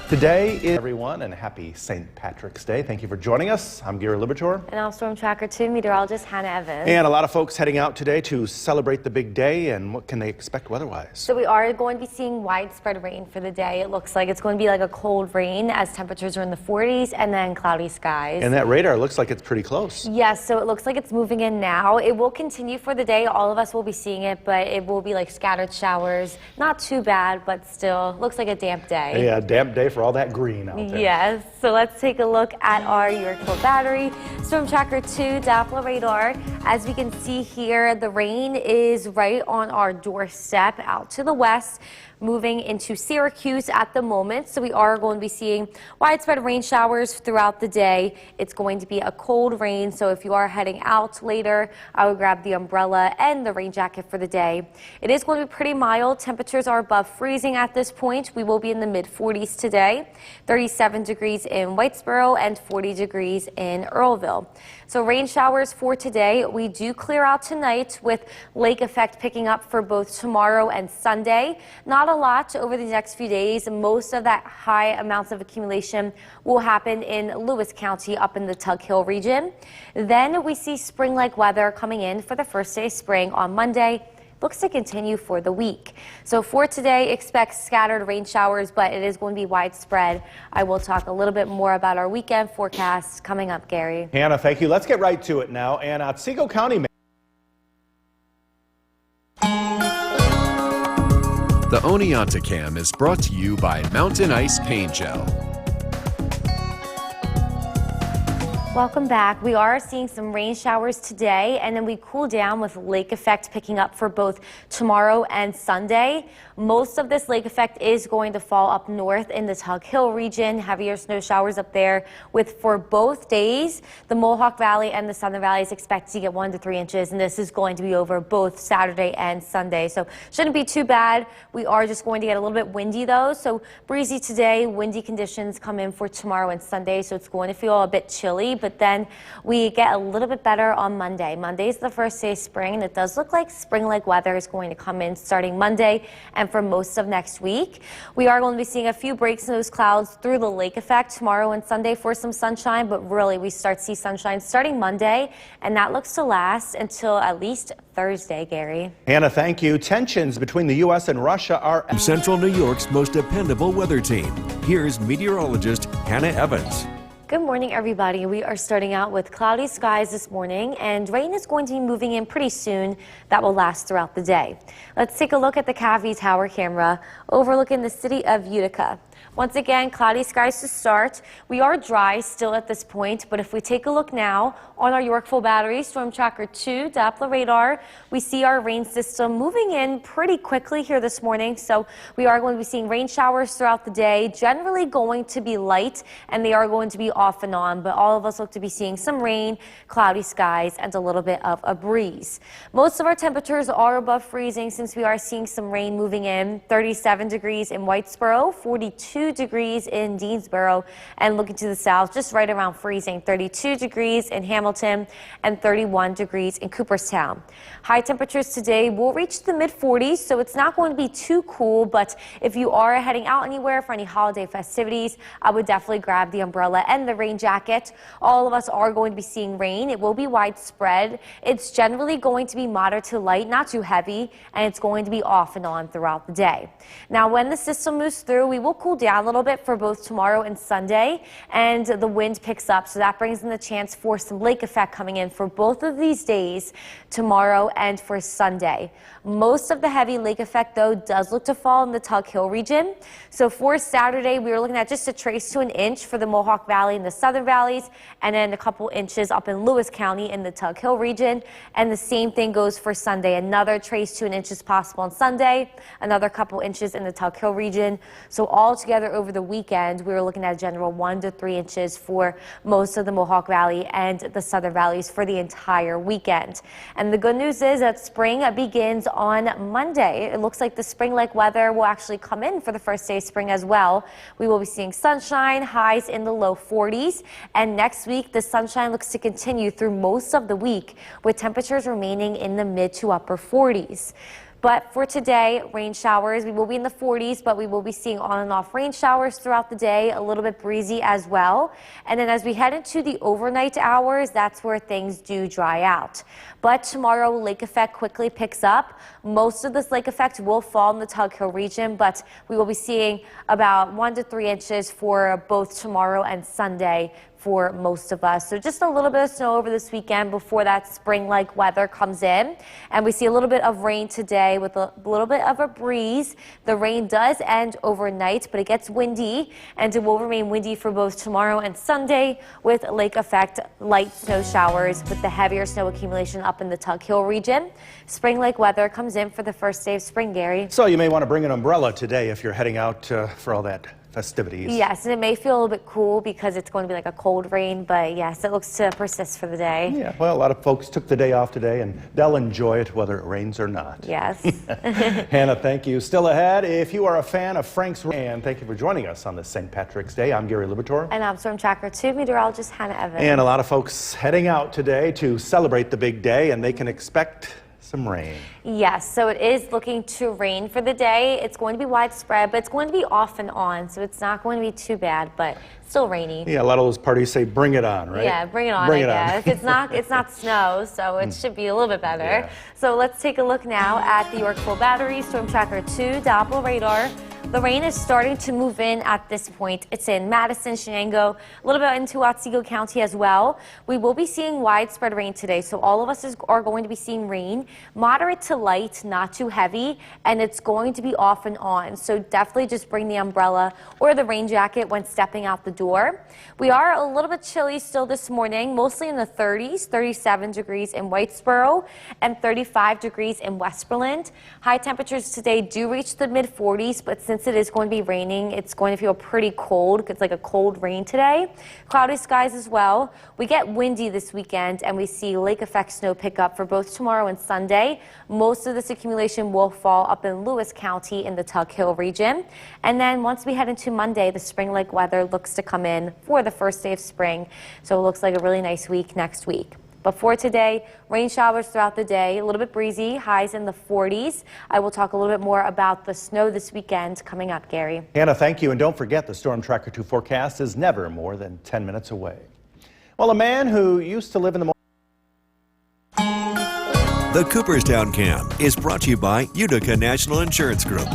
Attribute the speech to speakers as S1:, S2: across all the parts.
S1: Today is everyone, and happy St. Patrick's Day. Thank you for joining us. I'm Gary Libertor.
S2: And I'm Storm Tracker 2 meteorologist Hannah Evans.
S1: And a lot of folks heading out today to celebrate the big day, and what can they expect weather-wise?
S2: So we are going to be seeing widespread rain for the day. It looks like it's going to be like a cold rain as temperatures are in the 40s and then cloudy skies.
S1: And that radar looks like it's pretty close.
S2: Yes, so it looks like it's moving in now. It will continue for the day. All of us will be seeing it, but it will be like scattered showers. Not too bad, but still looks like a damp day.
S1: Yeah, damp day for all that green out there.
S2: Yes, so let's take a look at our Yorkville Battery Storm Tracker 2 Doppler radar. As we can see here, the rain is right on our doorstep out to the west, moving into Syracuse at the moment. So we are going to be seeing widespread rain showers throughout the day. It's going to be a cold rain, so if you are heading out later, I would grab the umbrella and the rain jacket for the day. It is going to be pretty mild. Temperatures are above freezing at this point. We will be in the mid-40s today, 37 degrees in Whitesboro and 40 degrees in Earlville. So rain showers for today. We do clear out tonight with lake effect picking up for both tomorrow and Sunday. Not a lot over the next few days. Most of that high amounts of accumulation will happen in Lewis County up in the Tug Hill region. Then we see spring-like weather coming in for the first day of spring on Monday. Looks to continue for the week. So for today, expect scattered rain showers, but it is going to be widespread. I will talk a little bit more about our weekend forecast coming up, Gary.
S1: Hannah, thank you. Let's get right to it now. And Otsego County.
S3: The Oneonta Cam is brought to you by Mountain Ice Paint Gel.
S2: Welcome back. We are seeing some rain showers today, and then we cool down with lake effect picking up for both tomorrow and Sunday. Most of this lake effect is going to fall up north in the Tug Hill region. Heavier snow showers up there with for both days. The Mohawk Valley and the Southern Valley is expected to get 1 to 3 inches, and this is going to be over both Saturday and Sunday. So shouldn't be too bad. We are just going to get a little bit windy though. So breezy today, windy conditions come in for tomorrow and Sunday. So it's going to feel a bit chilly, but then we get a little bit better on Monday. Monday's the first day of spring, and it does look like spring-like weather is going to come in starting Monday and for most of next week. We are going to be seeing a few breaks in those clouds through the lake effect tomorrow and Sunday for some sunshine, but really we start to see sunshine starting Monday, and that looks to last until at least Thursday, Gary.
S1: Hannah, thank you. Tensions between the U.S. and Russia are
S3: Central New York's most dependable weather team. Here's meteorologist Hannah Evans.
S2: Good morning, everybody. We are starting out with cloudy skies this morning, and rain is going to be moving in pretty soon. That will last throughout the day. Let's take a look at the Cavie Tower camera overlooking the city of Utica. Once again, cloudy skies to start. We are dry still at this point, but if we take a look now on our Yorkville Battery Storm Tracker 2 Doppler radar, we see our rain system moving in pretty quickly here this morning. So we are going to be seeing rain showers throughout the day, generally going to be light, and they are going to be off and on, but all of us look to be seeing some rain, cloudy skies, and a little bit of a breeze. Most of our temperatures are above freezing since we are seeing some rain moving in. 37 degrees in Whitesboro, 42 degrees in Deansboro, and looking to the south, just right around freezing, 32 degrees in Hamilton and 31 degrees in Cooperstown. High temperatures today will reach the mid-40s, so it's not going to be too cool, but if you are heading out anywhere for any holiday festivities, I would definitely grab the umbrella and the rain jacket. All of us are going to be seeing rain. It will be widespread. It's generally going to be moderate to light, not too heavy, and it's going to be off and on throughout the day. Now, when the system moves through, we will cool down a little bit for both tomorrow and Sunday, and the wind picks up, so that brings in the chance for some lake effect coming in for both of these days, tomorrow and for Sunday. Most of the heavy lake effect, though, does look to fall in the Tug Hill region. So for Saturday, we are looking at just a trace to an inch for the Mohawk Valley and the Southern Valleys, and then a couple inches up in Lewis County in the Tug Hill region. And the same thing goes for Sunday. Another trace to an inch is possible on Sunday, another couple inches in the Tug Hill region. So all together over the weekend, we were looking at a general 1 to 3 inches for most of the Mohawk Valley and the Southern Valleys for the entire weekend. And the good news is that spring begins on Monday. It looks like the spring-like weather will actually come in for the first day of spring as well. We will be seeing sunshine, highs in the low 40s, and next week the sunshine looks to continue through most of the week with temperatures remaining in the mid to upper 40s. But for today, rain showers, we will be in the 40s, but we will be seeing on and off rain showers throughout the day, a little bit breezy as well. And then as we head into the overnight hours, that's where things do dry out. But tomorrow, lake effect quickly picks up. Most of this lake effect will fall in the Tug Hill region, but we will be seeing about 1 to 3 inches for both tomorrow and Sunday for most of us. So just a little bit of snow over this weekend before that spring-like weather comes in. And we see a little bit of rain today with a little bit of a breeze. The rain does end overnight, but it gets windy, and it will remain windy for both tomorrow and Sunday with lake effect light snow showers with the heavier snow accumulation up in the Tug Hill region. Spring-like weather comes in for the first day of spring, Gary.
S1: So you may want to bring an umbrella today if you're heading out for all that festivities.
S2: Yes, and it may feel a little bit cool because it's going to be like a cold rain, but yes, it looks to persist for the day.
S1: Yeah, well, a lot of folks took the day off today, and they'll enjoy it whether it rains or not.
S2: Yes.
S1: Hannah, thank you. Still ahead, if you are a fan of Frank's Ran, thank you for joining us on this St. Patrick's Day. I'm Gary Libator.
S2: And I'm Storm Tracker 2 meteorologist Hannah Evans.
S1: And a lot of folks heading out today to celebrate the big day, and they can expect some rain.
S2: Yes, so it is looking to rain for the day. It's going to be widespread, but it's going to be off and on, so it's not going to be too bad, but still rainy.
S1: Yeah, a lot of those parties say bring it on, right?
S2: Yeah, bring it on,
S1: bring
S2: I
S1: it
S2: guess. It's not snow, so it should be a little bit better.
S1: Yeah.
S2: So let's take a look now at the Yorkville Battery Storm Tracker 2 Doppler radar. The rain is starting to move in at this point. It's in Madison, Shenango, a little bit into Otsego County as well. We will be seeing widespread rain today, so all of us are going to be seeing rain. Moderate to light, not too heavy, and it's going to be off and on. So definitely just bring the umbrella or the rain jacket when stepping out the door. We are a little bit chilly still this morning, mostly in the 30s, 37 degrees in Whitesboro and 35 degrees in Westmoreland. High temperatures today do reach the mid-40s, but since it is going to be raining, it's going to feel pretty cold. It's like a cold rain today. Cloudy skies as well. We get windy this weekend, and we see lake effect snow pick up for both tomorrow and Sunday. Most of this accumulation will fall up in Lewis County in the Tug Hill region. And then once we head into Monday, the spring-like weather looks to come in for the first day of spring. So it looks like a really nice week next week. But for today, rain showers throughout the day, a little bit breezy, highs in the 40s. I will talk a little bit more about the snow this weekend coming up, Gary.
S1: Hannah, thank you. And don't forget, the Storm Tracker 2 forecast is never more than 10 minutes away. Well, a man who used to live in the
S3: The Cooperstown Cam is brought to you by Utica National Insurance Group.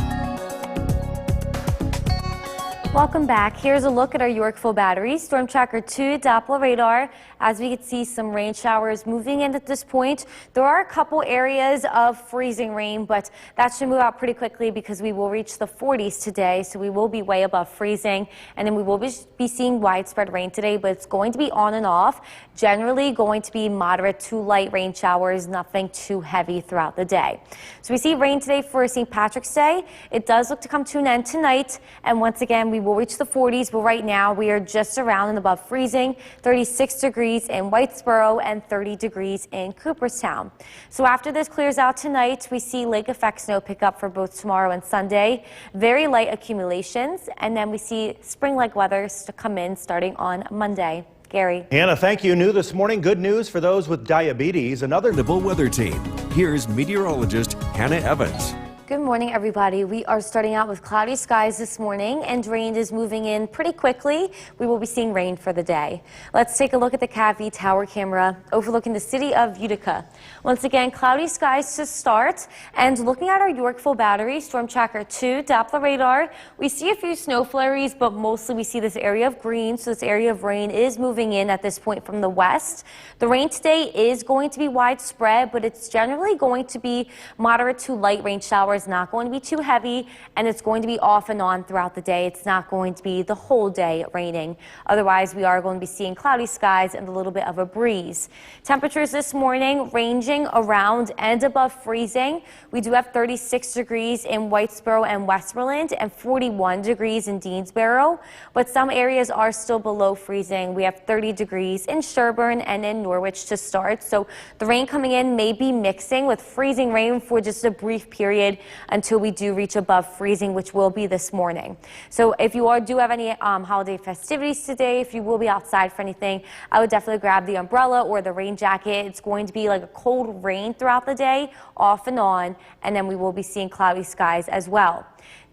S2: Welcome back. Here's a look at our Yorkville Battery Storm Tracker 2 Doppler radar. As we can see, some rain showers moving in at this point. There are a couple areas of freezing rain, but that should move out pretty quickly because we will reach the 40s today, so we will be way above freezing. And then we will be seeing widespread rain today, but it's going to be on and off. Generally going to be moderate to light rain showers, nothing too heavy throughout the day. So we see rain today for St. Patrick's Day. It does look to come to an end tonight, and once again, we will reach the 40s, but right now we are just around and above freezing, 36 degrees in Whitesboro and 30 degrees in Cooperstown. So after this clears out tonight, we see lake effect snow pick up for both tomorrow and Sunday, very light accumulations, and then we see spring-like weather to come in starting on Monday. Gary.
S1: Hannah, thank you. New this morning, good news for those with diabetes. Another
S3: Dependable weather team. Here's meteorologist Hannah Evans.
S2: Good morning, everybody. We are starting out with cloudy skies this morning, and rain is moving in pretty quickly. We will be seeing rain for the day. Let's take a look at the CAV tower camera overlooking the city of Utica. Once again, cloudy skies to start, and looking at our Yorkville Battery Storm Tracker 2 Doppler radar, we see a few snow flurries, but mostly we see this area of green, so this area of rain is moving in at this point from the west. The rain today is going to be widespread, but it's generally going to be moderate to light rain showers. It's not going to be too heavy, and it's going to be off and on throughout the day. It's not going to be the whole day raining. Otherwise, we are going to be seeing cloudy skies and a little bit of a breeze. Temperatures this morning ranging around and above freezing. We do have 36 degrees in Whitesboro and Westmoreland and 41 degrees in Deansboro, but some areas are still below freezing. We have 30 degrees in Sherburne and in Norwich to start. So the rain coming in may be mixing with freezing rain for just a brief period until we do reach above freezing, which will be this morning. So if you do have any holiday festivities today, if you will be outside for anything, I would definitely grab the umbrella or the rain jacket. It's going to be like a cold rain throughout the day, off and on, and then we will be seeing cloudy skies as well.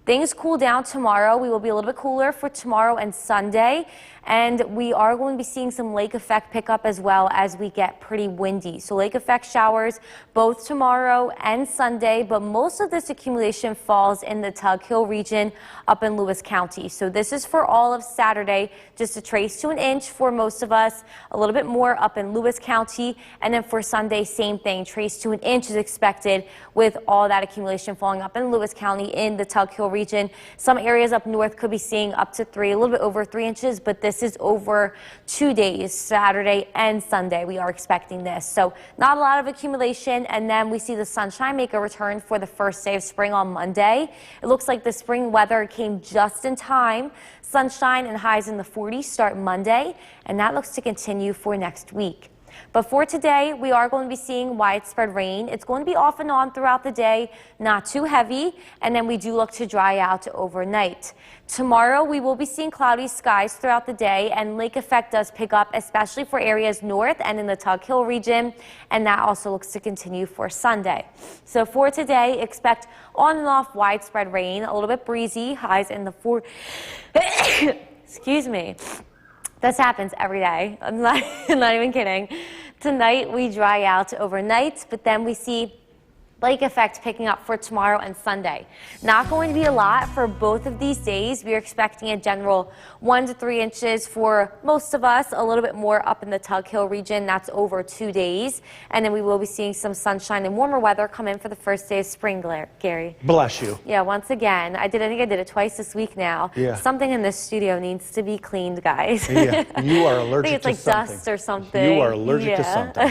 S2: Things cool down tomorrow. We will be a little bit cooler for tomorrow and Sunday. And we are going to be seeing some lake effect pickup as well as we get pretty windy. So lake effect showers both tomorrow and Sunday, but most of this accumulation falls in the Tug Hill region up in Lewis County. So this is for all of Saturday, just a trace to an inch for most of us, a little bit more up in Lewis County. And then for Sunday, same thing, trace to an inch is expected with all that accumulation falling up in Lewis County in the Tug Hill region. Some areas up north could be seeing up to a little bit over 3 inches, but this is over 2 days, Saturday and Sunday. We are expecting this. So not a lot of accumulation. And then we see the sunshine make a return for the first day of spring on Monday. It looks like the spring weather came just in time. Sunshine and highs in the 40s start Monday, and that looks to continue for next week. But for today, we are going to be seeing widespread rain. It's going to be off and on throughout the day, not too heavy, and then we do look to dry out overnight. Tomorrow, we will be seeing cloudy skies throughout the day, and lake effect does pick up, especially for areas north and in the Tug Hill region, and that also looks to continue for Sunday. So for today, expect on and off widespread rain, a little bit breezy, highs in the excuse me. This happens every day. I'm not even kidding. Tonight we dry out overnight, but then we see lake effect picking up for tomorrow and Sunday. Not going to be a lot for both of these days. We are expecting a general 1 to 3 inches for most of us, a little bit more up in the Tug Hill region. That's over 2 days. And then we will be seeing some sunshine and warmer weather come in for the first day of spring, Gary.
S1: Bless you.
S2: Yeah, once again. I think I did it twice this week now.
S1: Yeah.
S2: Something in this studio needs to be cleaned, guys.
S1: Yeah, you are allergic
S2: I think it's
S1: to
S2: like
S1: something.
S2: dust or something.
S1: You are allergic to something.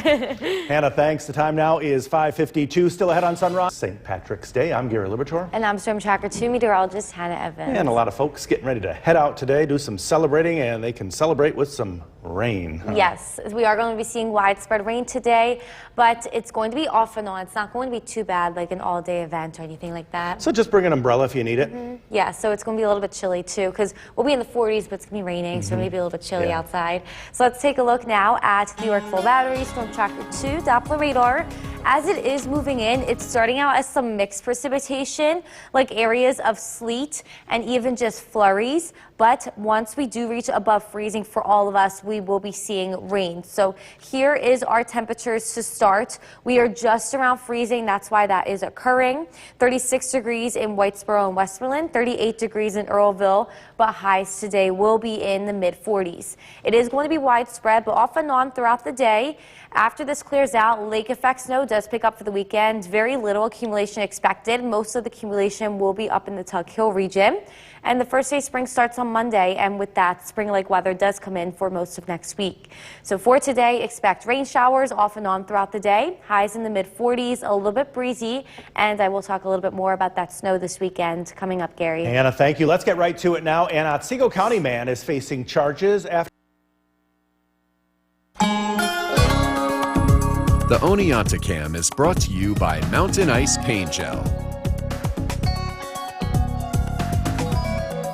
S1: Hannah, thanks. The time now is 5:52. Still ahead on Sunrise. St. Patrick's Day. I'm Gary Libertor.
S2: And I'm Storm Tracker 2 meteorologist Hannah Evans.
S1: And a lot of folks getting ready to head out today, do some celebrating, and they can celebrate with some rain. Huh?
S2: Yes, we are going to be seeing widespread rain today, but it's going to be off and on. It's not going to be too bad like an all-day event or anything like that.
S1: So just bring an umbrella if you need it.
S2: Yeah, so it's going to be a little bit chilly too, because we'll be in the 40s, but it's going to be raining, so maybe a little bit chilly outside. So let's take a look now at New York Full Battery, Storm Tracker 2, Doppler radar. As it is moving in, it's starting out as some mixed precipitation, like areas of sleet and even just flurries. But once we do reach above freezing for all of us, we will be seeing rain. So here is our temperatures to start. We are just around freezing. That's why that is occurring. 36 degrees in Whitesboro and Westmoreland, 38 degrees in Earlville, but highs today will be in the mid-40s. It is going to be widespread, but off and on throughout the day. After this clears out, lake effect snow does pick up for the weekend. Very little accumulation expected. Most of the accumulation will be up in the Tug Hill region. And the first day of spring starts on Monday, and with that, spring-like weather does come in for most of next week. So for today, expect rain showers off and on throughout the day. Highs in the mid-40s, a little bit breezy, and I will talk a little bit more about that snow this weekend coming up, Gary.
S1: Anna, thank you. Let's get right to it now. An Otsego County man is facing charges after
S3: The Oneonta is brought to you by Mountain Ice Paint Gel.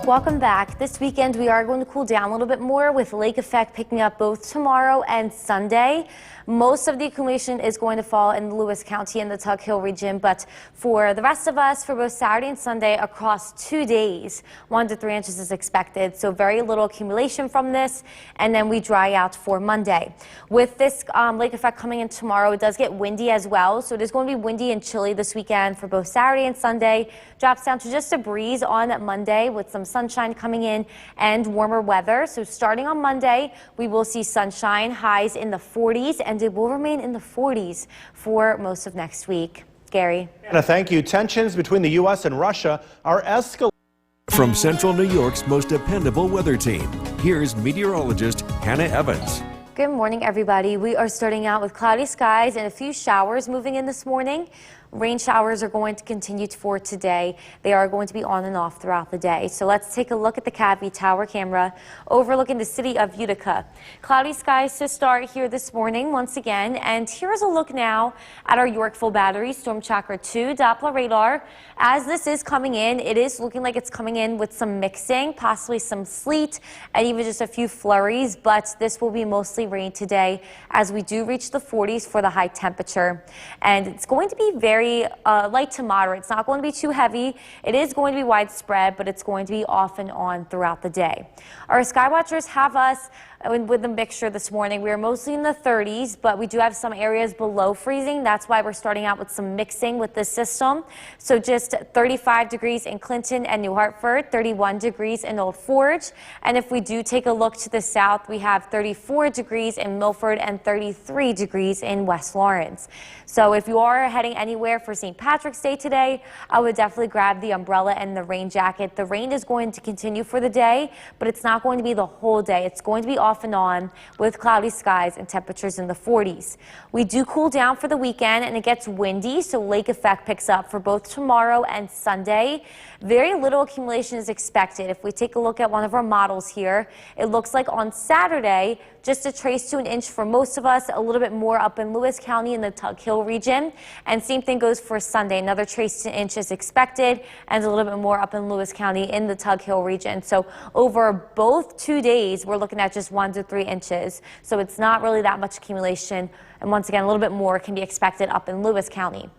S2: Welcome back. This weekend we are going to cool down a little bit more with lake effect picking up both tomorrow and Sunday. Most of the accumulation is going to fall in Lewis County and the Tug Hill region, but for the rest of us, for both Saturday and Sunday across 2 days, 1 to 3 inches is expected. So very little accumulation from this, and then we dry out for Monday. With this lake effect coming in tomorrow, it does get windy as well. So it is going to be windy and chilly this weekend for both Saturday and Sunday. Drops down to just a breeze on Monday with some sunshine coming in and warmer weather. So starting on Monday, we will see sunshine, highs in the 40s, and it will remain in the 40s for most of next week. Gary.
S1: Anna, thank you. Tensions between the U.S. and Russia are escalating.
S3: From Central New York's most dependable weather team, here's meteorologist Hannah Evans.
S2: Good morning, everybody. We are starting out with cloudy skies and a few showers moving in this morning. Rain showers are going to continue for today. They are going to be on and off throughout the day. So let's take a look at the Cavie Tower camera overlooking the city of Utica. Cloudy skies to start here this morning once again. And here's a look now at our Yorkville Battery Storm Tracker 2 Doppler radar. As this is coming in, it is looking like it's coming in with some mixing, possibly some sleet and even just a few flurries. But this will be mostly rain today as we do reach the 40s for the high temperature. And it's going to be very light to moderate. It's not going to be too heavy. It is going to be widespread, but it's going to be off and on throughout the day. Our sky watchers have us with the mixture this morning. We are mostly in the 30s, but we do have some areas below freezing. That's why we're starting out with some mixing with this system. So just 35 degrees in Clinton and New Hartford, 31 degrees in Old Forge. And if we do take a look to the south, we have 34 degrees in Milford and 33 degrees in West Lawrence. So if you are heading anywhere for St. Patrick's Day today, I would definitely grab the umbrella and the rain jacket. The rain is going to continue for the day, but it's not going to be the whole day. It's going to be off and on with cloudy skies and temperatures in the 40s. We do cool down for the weekend and it gets windy, so lake effect picks up for both tomorrow and Sunday. Very little accumulation is expected. If we take a look at one of our models here, it looks like on Saturday, just a trace to an inch for most of us, a little bit more up in Lewis County in the Tug Hill region. And same thing goes for Sunday. Another trace to an inch is expected and a little bit more up in Lewis County in the Tug Hill region. So over both 2 days, we're looking at just 1 to 3 inches. So it's not really that much accumulation. And once again, a little bit more can be expected up in Lewis County.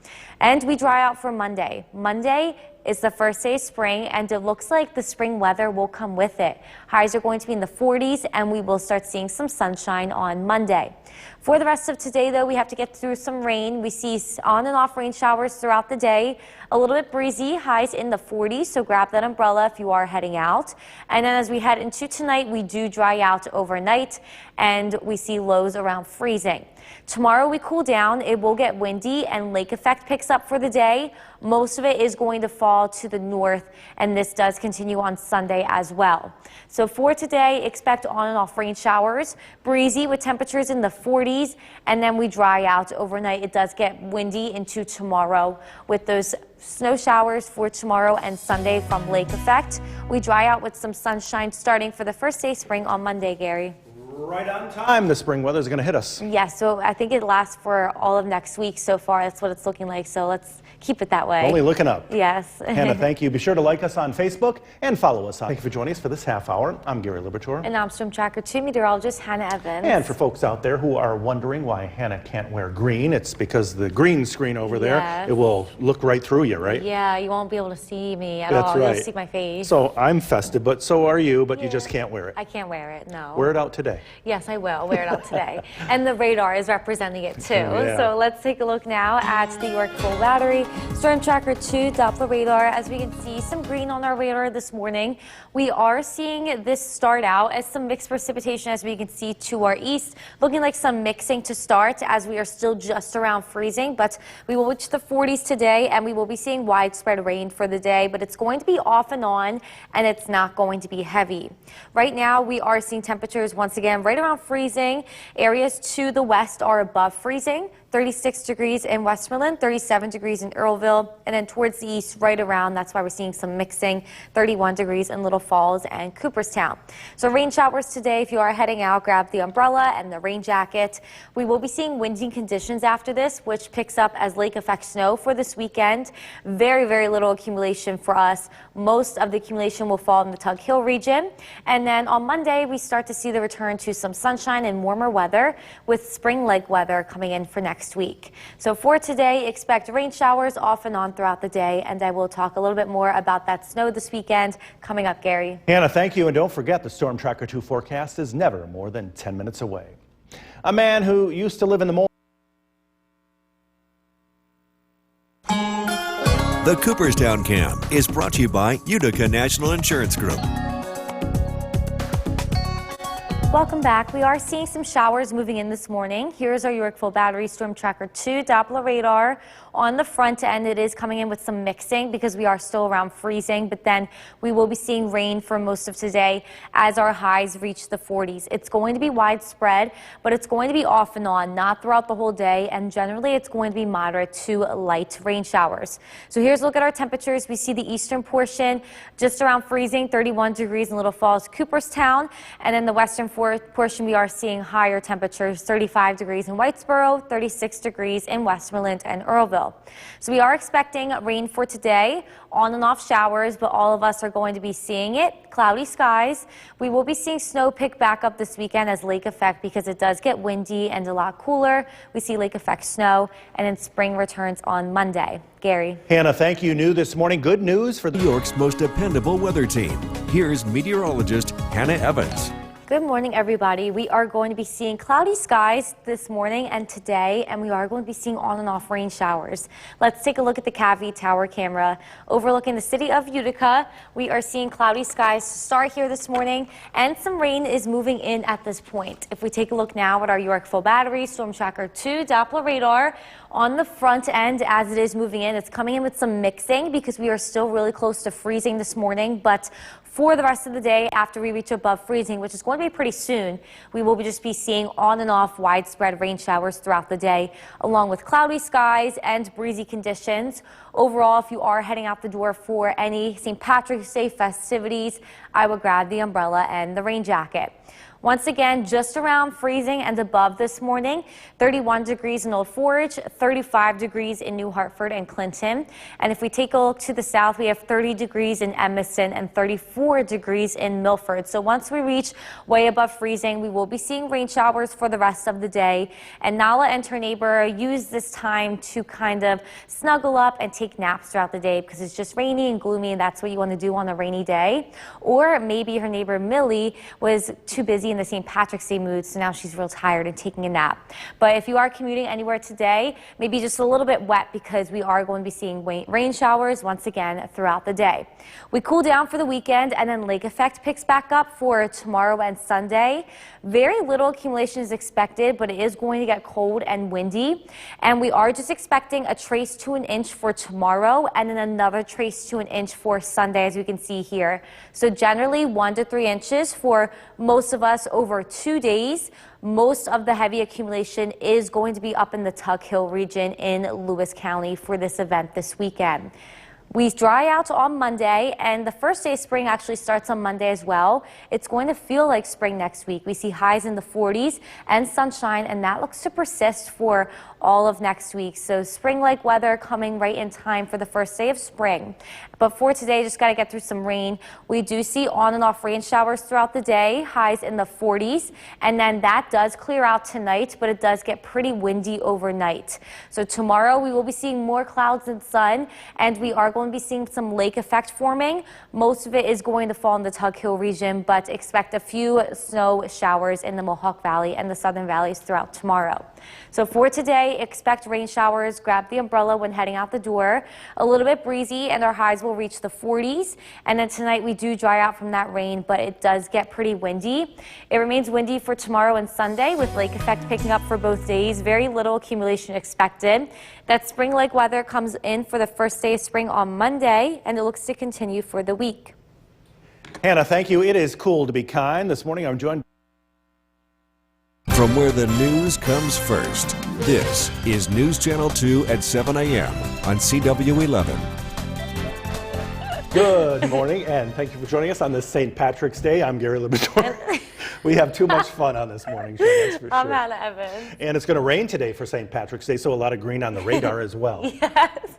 S2: And we dry out for Monday. Monday is the first day of spring, and it looks like the spring weather will come with it. Highs are going to be in the 40s, and we will start seeing some sunshine on Monday. For the rest of today, though, we have to get through some rain. We see on and off rain showers throughout the day. A little bit breezy, highs in the 40s, so grab that umbrella if you are heading out. And then as we head into tonight, we do dry out overnight, and we see lows around freezing. Tomorrow we cool down. It will get windy and lake effect picks up for the day. Most of it is going to fall to the north, and this does continue on Sunday as well. So for today, expect on and off rain showers, breezy with temperatures in the 40s, and then we dry out overnight. It does get windy into tomorrow with those snow showers for tomorrow and Sunday from lake effect. We dry out with some sunshine starting for the first day of spring on Monday, Gary.
S1: Right on time, the spring weather is going to hit us.
S2: Yes, so I think it lasts for all of next week so far. That's what it's looking like, so let's keep it that way.
S1: Only looking up.
S2: Yes.
S1: Hannah, thank you. Be sure to like us on Facebook and follow us on. Thank you for joining us for this half hour. I'm Gary Liberatore.
S2: And I'm Storm Tracker 2 meteorologist Hannah Evans.
S1: And for folks out there who are wondering why Hannah can't wear green, it's because the green screen over there,
S2: Yes.
S1: it will look right through you, right?
S2: Yeah, you won't be able to see me at
S1: That's
S2: all.
S1: right.
S2: You'll see my face.
S1: So I'm festive, but so are you, but you
S2: Yeah.
S1: just can't wear it.
S2: I can't wear it, no.
S1: Wear it out today.
S2: Yes, I will wear it out today. And the radar is representing it too.
S1: Yeah.
S2: So let's take a look now at the Yorkville Battery Storm Tracker 2 Doppler radar. As we can see some green on our radar this morning. We are seeing this start out as some mixed precipitation, as we can see to our east. Looking like some mixing to start as we are still just around freezing, but we will reach the 40s today and we will be seeing widespread rain for the day, but it's going to be off and on and it's not going to be heavy. Right now we are seeing temperatures once again right around freezing. Areas to the west are above freezing. 36 degrees in Westmoreland, 37 degrees in Earlville, and then towards the east right around, that's why we're seeing some mixing, 31 degrees in Little Falls and Cooperstown. So rain showers today. If you are heading out, grab the umbrella and the rain jacket. We will be seeing windy conditions after this, which picks up as lake effect snow for this weekend. Very, very little accumulation for us. Most of the accumulation will fall in the Tug Hill region. And then on Monday, we start to see the return to some sunshine and warmer weather with spring-like weather coming in for next week. So for today, expect rain showers off and on throughout the day, and I will talk a little bit more about that snow this weekend coming up, Gary.
S1: Hannah, thank you. And don't forget, the Storm Tracker 2 forecast is never more than 10 minutes away. A man who used to live in the
S3: The Cooperstown Cam is brought to you by Utica National Insurance Group.
S2: Welcome back. We are seeing some showers moving in this morning. Here's our Yorkville Battery Storm Tracker 2 Doppler radar. On the front end, it is coming in with some mixing because we are still around freezing, but then we will be seeing rain for most of today as our highs reach the 40s. It's going to be widespread, but it's going to be off and on, not throughout the whole day, and generally it's going to be moderate to light rain showers. So here's a look at our temperatures. We see the eastern portion just around freezing, 31 degrees in Little Falls, Cooperstown, and in the western portion we are seeing higher temperatures, 35 degrees in Whitesboro, 36 degrees in Westmoreland and Earlville. So we are expecting rain for today, on and off showers, but all of us are going to be seeing it. Cloudy skies. We will be seeing snow pick back up this weekend as lake effect because it does get windy and a lot cooler. We see lake effect snow, and then spring returns on Monday. Gary.
S1: Hannah, thank you. New this morning. Good news for
S3: New York's most dependable weather team. Here's meteorologist Hannah Evans.
S2: Good morning, everybody. We are going to be seeing cloudy skies this morning and today, and we are going to be seeing on and off rain showers. Let's take a look at the Cavie Tower camera overlooking the city of Utica. We are seeing cloudy skies start here this morning, and some rain is moving in at this point. If we take a look now at our Yorkville Battery Storm Tracker 2 Doppler radar, on the front end as it is moving in, it's coming in with some mixing because we are still really close to freezing this morning, but for the rest of the day after we reach above freezing, which is going to be pretty soon, we will just be seeing on and off widespread rain showers throughout the day, along with cloudy skies and breezy conditions. Overall, if you are heading out the door for any St. Patrick's Day festivities, I would grab the umbrella and the rain jacket. Once again, just around freezing and above this morning, 31 degrees in Old Forge, 35 degrees in New Hartford and Clinton. And if we take a look to the south, we have 30 degrees in Emerson and 34 degrees in Milford. So once we reach way above freezing, we will be seeing rain showers for the rest of the day. And Nala and her neighbor use this time to kind of snuggle up and take naps throughout the day because it's just rainy and gloomy, and that's what you want to do on a rainy day. Or maybe her neighbor Millie was too busy in the St. Patrick's Day mood, so now she's real tired and taking a nap. But if you are commuting anywhere today, maybe just a little bit wet because we are going to be seeing rain showers once again throughout the day. We cool down for the weekend, and then lake effect picks back up for tomorrow and Sunday. Very little accumulation is expected, but it is going to get cold and windy. And we are just expecting a trace to an inch for tomorrow, and then another trace to an inch for Sunday, as you can see here. So generally 1 to 3 inches for most of us over 2 days. Most of the heavy accumulation is going to be up in the Tug Hill region in Lewis County for this event this weekend. We dry out on Monday, and the first day of spring actually starts on Monday as well. It's going to feel like spring next week. We see highs in the 40s and sunshine, and that looks to persist for all of next week. So spring-like weather coming right in time for the first day of spring. But for today, just got to get through some rain. We do see on and off rain showers throughout the day, highs in the 40s, and then that does clear out tonight, but it does get pretty windy overnight. So tomorrow we will be seeing more clouds than sun, and we are going to be seeing some lake effect forming. Most of it is going to fall in the Tug Hill region, but expect a few snow showers in the Mohawk Valley and the southern valleys throughout tomorrow. So for today, expect rain showers. Grab the umbrella when heading out the door. A little bit breezy, and our highs will reach the 40s. And then tonight we do dry out from that rain, but it does get pretty windy. It remains windy for tomorrow and Sunday, with lake effect picking up for both days. Very little accumulation expected. That spring-like weather comes in for the first day of spring on Monday, and it looks to continue for the week.
S1: Hannah, thank you. It is cool to be kind. This morning I'm joined
S3: From where the news comes first, this is News Channel 2 at 7 a.m. on CW11.
S1: Good morning, and thank you for joining us on this St. Patrick's Day. I'm Gary Liberatore. We have too much fun on this morning show, that's for sure.
S2: I'm Hannah Evans.
S1: And it's going to rain today for St. Patrick's Day, so a lot of green on the radar as well.
S2: Yes,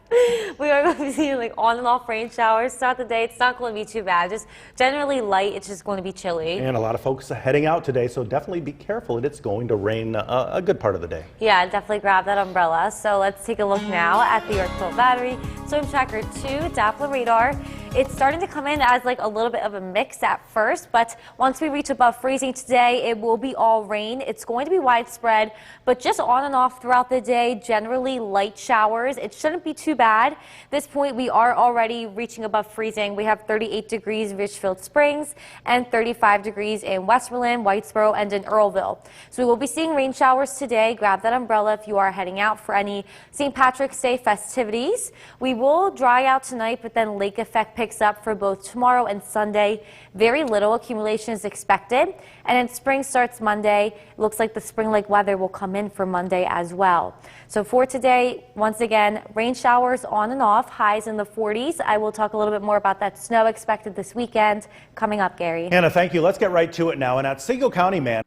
S2: we are going to be seeing like on and off rain showers throughout the day. It's not going to be too bad, just generally light. It's just going to be chilly.
S1: And a lot of folks are heading out today, so definitely be careful. It's going to rain a good part of the day.
S2: Yeah, definitely grab that umbrella. So let's take a look now at the Yorkville Battery Storm Tracker 2 Doppler radar. It's starting to come in as like a little bit of a mix at first, but once we reach above freezing today, it will be all rain. It's going to be widespread, but just on and off throughout the day, generally light showers. It shouldn't be too bad. At this point, we are already reaching above freezing. We have 38 degrees Richfield Springs and 35 degrees in Westmoreland, Whitesboro, and in Earlville. So we will be seeing rain showers today. Grab that umbrella if you are heading out for any St. Patrick's Day festivities. We will dry out tonight, but then lake effect picks up for both tomorrow and Sunday. Very little accumulation is expected. And then spring starts Monday. It looks like the spring-like weather will come in for Monday as well. So for today, once again, rain showers on and off, highs in the 40s. I will talk a little bit more about that snow expected this weekend coming up, Gary.
S1: Hannah, thank you. Let's get right to it now. And at Otsego County, man.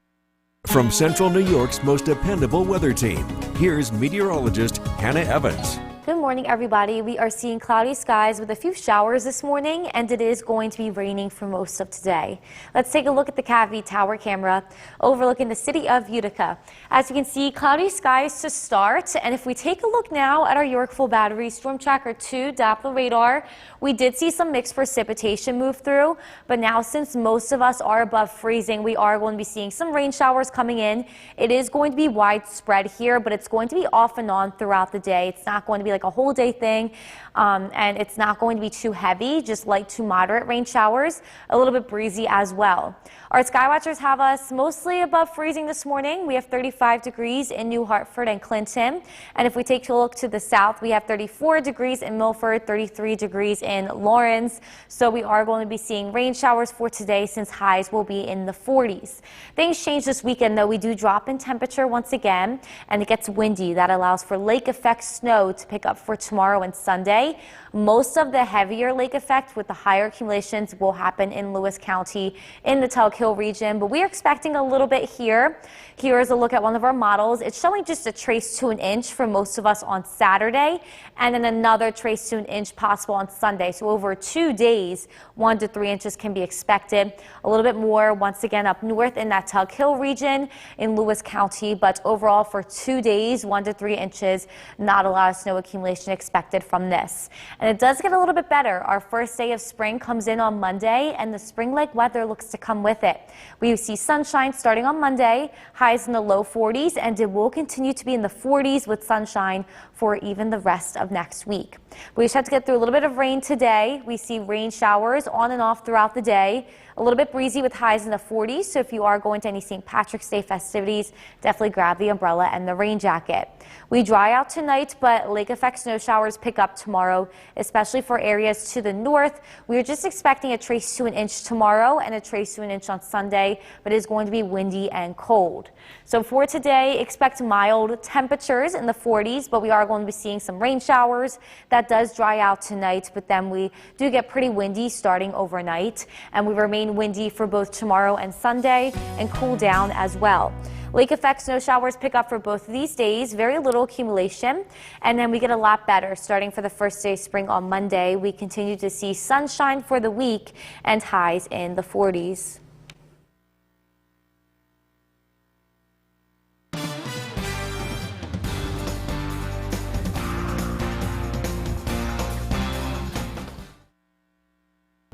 S3: From Central New York's most dependable weather team, here's meteorologist Hannah Evans.
S2: Good morning, everybody. We are seeing cloudy skies with a few showers this morning, and it is going to be raining for most of today. Let's take a look at the Cavy Tower camera overlooking the city of Utica. As you can see, cloudy skies to start, and if we take a look now at our Yorkville Battery Storm Tracker 2 Doppler radar, we did see some mixed precipitation move through, but now since most of us are above freezing, we are going to be seeing some rain showers coming in. It is going to be widespread here, but it's going to be off and on throughout the day. It's not going to be like a whole day thing, and it's not going to be too heavy, just light to moderate rain showers, a little bit breezy as well. Our sky watchers have us mostly above freezing this morning. We have 35 degrees in New Hartford and Clinton, and if we take a look to the south, we have 34 degrees in Milford, 33 degrees in Lawrence. So we are going to be seeing rain showers for today since highs will be in the 40s. Things change this weekend though. We do drop in temperature once again, and it gets windy. That allows for lake effect snow to pick up for tomorrow and Sunday. Most of the heavier lake effect with the higher accumulations will happen in Lewis County in the Tug Hill region, but we are expecting a little bit here. Here is a look at one of our models. It's showing just a trace to an inch for most of us on Saturday, and then another trace to an inch possible on Sunday. So over 2 days, 1 to 3 inches can be expected. A little bit more once again up north in that Tug Hill region in Lewis County, but overall for 2 days, 1 to 3 inches, not a lot of snow accumulation expected from this. And it does get a little bit better. Our first day of spring comes in on Monday, and the spring-like weather looks to come with it. We see sunshine starting on Monday, highs in the low 40s, and it will continue to be in the 40s with sunshine for even the rest of next week. We just have to get through a little bit of rain today. We see rain showers on and off throughout the day. A little bit breezy with highs in the 40s, so if you are going to any St. Patrick's Day festivities, definitely grab the umbrella and the rain jacket. We dry out tonight, but lake effect snow showers pick up tomorrow, especially for areas to the north. We are just expecting a trace to an inch tomorrow and a trace to an inch on Sunday, but it is going to be windy and cold. So for today, expect mild temperatures in the 40s, but we are going to be seeing some rain showers. That does dry out tonight, but then we do get pretty windy starting overnight, and we remain windy for both tomorrow and Sunday and cool down as well. Lake effect snow showers pick up for both of these days, very little accumulation, and then we get a lot better starting for the first day of spring on Monday. We continue to see sunshine for the week and highs in the 40s.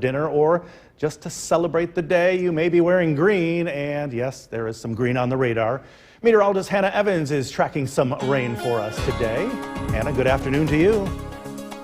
S1: Dinner or just to celebrate the day, you may be wearing green, and yes, there is some green on the radar. Meteorologist Hannah Evans is tracking some rain for us today. Hannah, good afternoon to you.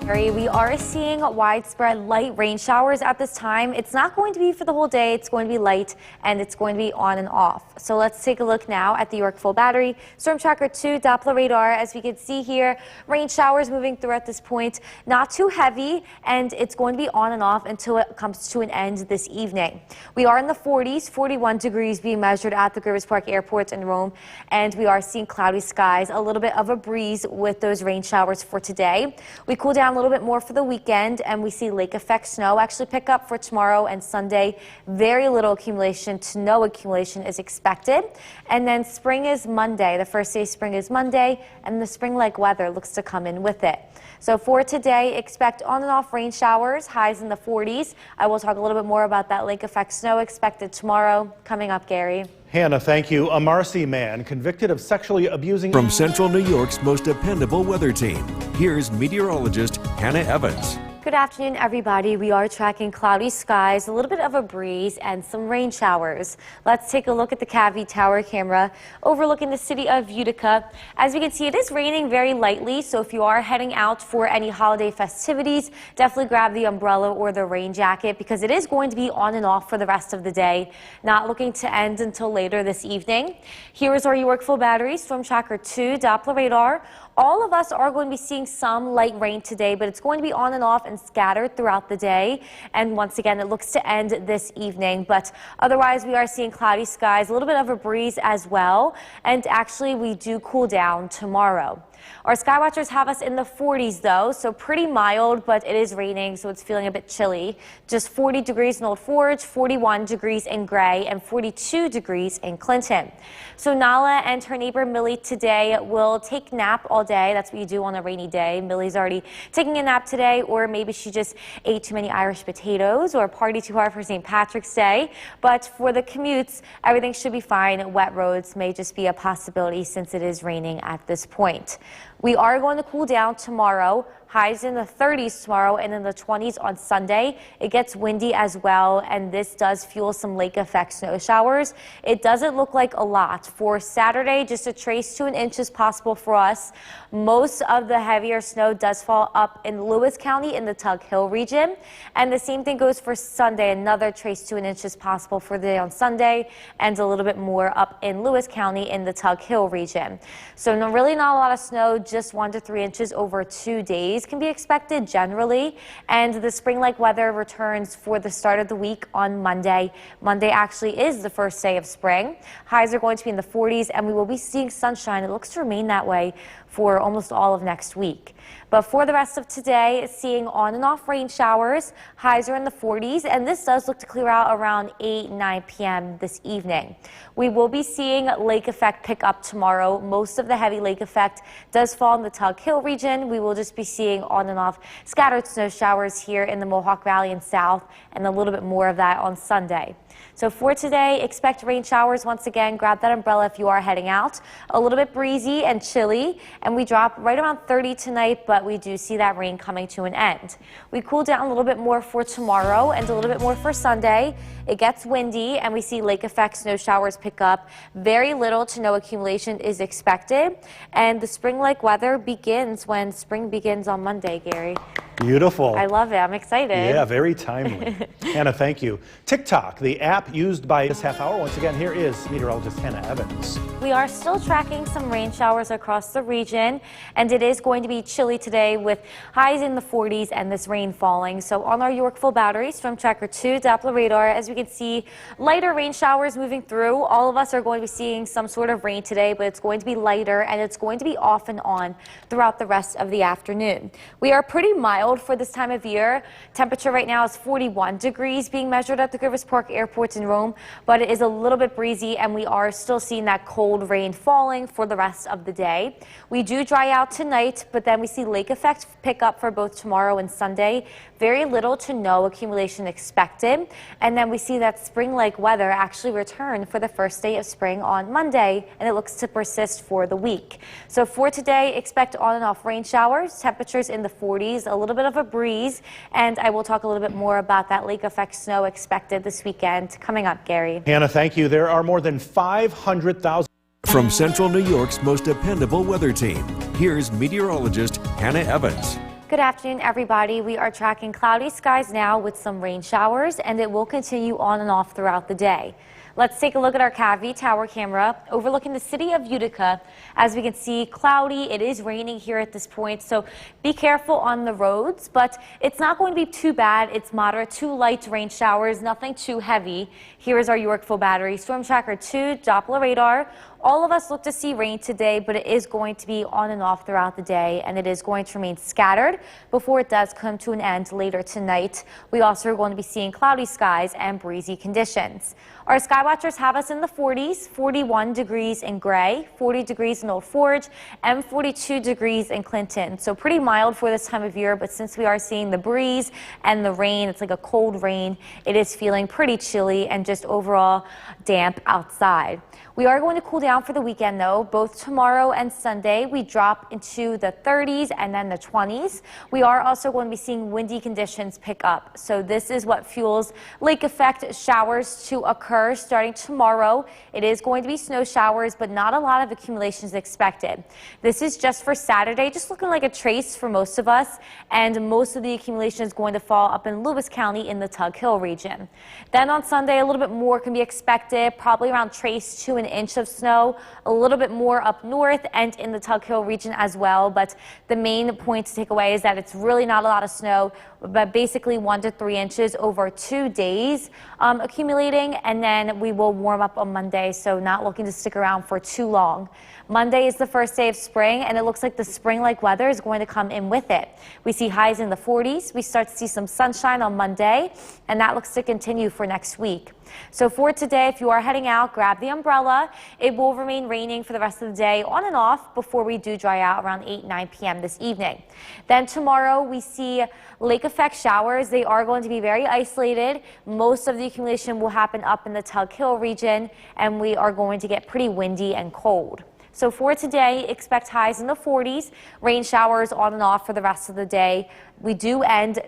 S2: We are seeing widespread light rain showers at this time. It's not going to be for the whole day. It's going to be light, and it's going to be on and off. So let's take a look now at the Yorkville Battery Storm Tracker 2 Doppler radar. As we can see here, rain showers moving through at this point. Not too heavy, and it's going to be on and off until it comes to an end this evening. We are in the 40s, 41 degrees being measured at the Gribbers Park Airport in Rome, and we are seeing cloudy skies, a little bit of a breeze with those rain showers for today. We cool down a little bit more for the weekend, and we see lake effect snow actually pick up for tomorrow and Sunday. Very little accumulation to no accumulation is expected. And then spring is Monday. The first day of spring is Monday, and the spring-like weather looks to come in with it. So for today, expect on and off rain showers, highs in the 40s. I will talk a little bit more about that lake effect snow expected tomorrow. Coming up, Gary.
S1: Hannah, thank you. A Marcy man convicted of sexually abusing...
S3: From Central New York's most dependable weather team, here's meteorologist Hannah Evans.
S2: Good afternoon, everybody. We are tracking cloudy skies, a little bit of a breeze, and some rain showers. Let's take a look at the Cavie Tower camera overlooking the city of Utica. As you can see, it is raining very lightly, so if you are heading out for any holiday festivities, definitely grab the umbrella or the rain jacket because it is going to be on and off for the rest of the day, not looking to end until later this evening. Here is our Yorkville Battery Storm Tracker 2 Doppler radar. All of us are going to be seeing some light rain today, but it's going to be on and off and scattered throughout the day. And once again, it looks to end this evening. But otherwise, we are seeing cloudy skies, a little bit of a breeze as well. And actually, we do cool down tomorrow. Our sky watchers have us in the 40s though, so pretty mild, but it is raining, so it's feeling a bit chilly. Just 40 degrees in Old Forge, 41 degrees in Gray, and 42 degrees in Clinton. So Nala and her neighbor Millie today will take nap all day. That's what you do on a rainy day. Millie's already taking a nap today, or maybe she just ate too many Irish potatoes or partied too hard for St. Patrick's Day. But for the commutes, everything should be fine. Wet roads may just be a possibility since it is raining at this point. We are going to cool down tomorrow. Highs in the 30s tomorrow and in the 20s on Sunday. It gets windy as well, and this does fuel some lake effect snow showers. It doesn't look like a lot. For Saturday, just a trace to an inch is possible for us. Most of the heavier snow does fall up in Lewis County in the Tug Hill region. And the same thing goes for Sunday. Another trace to an inch is possible for the day on Sunday, and a little bit more up in Lewis County in the Tug Hill region. So really not a lot of snow, just 1 to 3 inches over 2 days can be expected generally, and the spring-like weather returns for the start of the week on Monday. Monday actually is the first day of spring. Highs are going to be in the 40s, and we will be seeing sunshine. It looks to remain that way for almost all of next week. But for the rest of today, seeing on and off rain showers. Highs are in the 40s, and this does look to clear out around 8, 9 p.m. this evening. We will be seeing lake effect pick up tomorrow. Most of the heavy lake effect does fall in the Tug Hill region. We will just be seeing on and off scattered snow showers here in the Mohawk Valley and south, and a little bit more of that on Sunday. So for today, expect rain showers once again. Grab that umbrella if you are heading out. A little bit breezy and chilly, and we drop right around 30 tonight, but we do see that rain coming to an end. We cool down a little bit more for tomorrow and a little bit more for Sunday. It gets windy, and we see lake effect snow showers pick up. Very little to no accumulation is expected, and the spring-like weather begins when spring begins on Monday, Gary.
S1: Beautiful.
S2: I love it. I'm excited.
S1: Yeah, very timely. Hannah, thank you. TikTok, the app used by this half hour. Once again, here is meteorologist Hannah Evans.
S2: We are still tracking some rain showers across the region, and it is going to be chilly today with highs in the 40s and this rain falling. So on our Yorkville Battery Storm Tracker 2 Doppler radar, as we can see, lighter rain showers moving through. All of us are going to be seeing some sort of rain today, but it's going to be lighter, and it's going to be off and on throughout the rest of the afternoon. We are pretty mild for this time of year. Temperature right now is 41 degrees being measured at the Rivers Park Airport in Rome, but it is a little bit breezy, and we are still seeing that cold rain falling for the rest of the day. We do dry out tonight, but then we see lake effect pick up for both tomorrow and Sunday. Very little to no accumulation expected, and then we see that spring-like weather actually return for the first day of spring on Monday, and it looks to persist for the week. So for today, expect on and off rain showers, temperatures in the 40s, a little bit of a breeze, and I will talk a little bit more about that lake effect snow expected this weekend coming up, Gary.
S1: Hannah, thank you. There are more than 500,000.
S3: From Central New York's most dependable weather team, here's meteorologist Hannah Evans.
S2: Good afternoon, everybody. We are tracking cloudy skies now with some rain showers, and it will continue on and off throughout the day. Let's take a look at our Cavie Tower camera overlooking the city of Utica. As we can see, cloudy. It is raining here at this point, so be careful on the roads, but it's not going to be too bad. It's moderate to light rain showers, nothing too heavy. Here is our Yorkville Battery Storm Tracker 2 Doppler radar. All of us look to see rain today, but it is going to be on and off throughout the day, and it is going to remain scattered before it does come to an end later tonight. We also are going to be seeing cloudy skies and breezy conditions. Our sky watchers have us in the 40s, 41 degrees in Gray, 40 degrees in Old Forge, and 42 degrees in Clinton. So pretty mild for this time of year, but since we are seeing the breeze and the rain, it's like a cold rain, it is feeling pretty chilly and just overall damp outside. We are going to cool down around for the weekend, though. Both tomorrow and Sunday, we drop into the 30s and then the 20s. We are also going to be seeing windy conditions pick up. So this is what fuels lake effect showers to occur starting tomorrow. It is going to be snow showers, but not a lot of accumulations expected. This is just for Saturday, just looking like a trace for most of us. And most of the accumulation is going to fall up in Lewis County in the Tug Hill region. Then on Sunday, a little bit more can be expected, probably around trace to an inch of snow, a little bit more up north and in the Tug Hill region as well. But the main point to take away is that it's really not a lot of snow, but basically 1 to 3 inches over 2 days accumulating. And then we will warm up on Monday, so not looking to stick around for too long. Monday is the first day of spring, and it looks like the spring-like weather is going to come in with it. We see highs in the 40s. We start to see some sunshine on Monday, and that looks to continue for next week. So for today, if you are heading out, grab the umbrella. It will remain raining for the rest of the day on and off before we do dry out around 8-9 p.m. this evening. Then tomorrow we see lake effect showers. They are going to be very isolated. Most of the accumulation will happen up in the Tug Hill region, and we are going to get pretty windy and cold. So for today, expect highs in the 40s, rain showers on and off for the rest of the day. We do end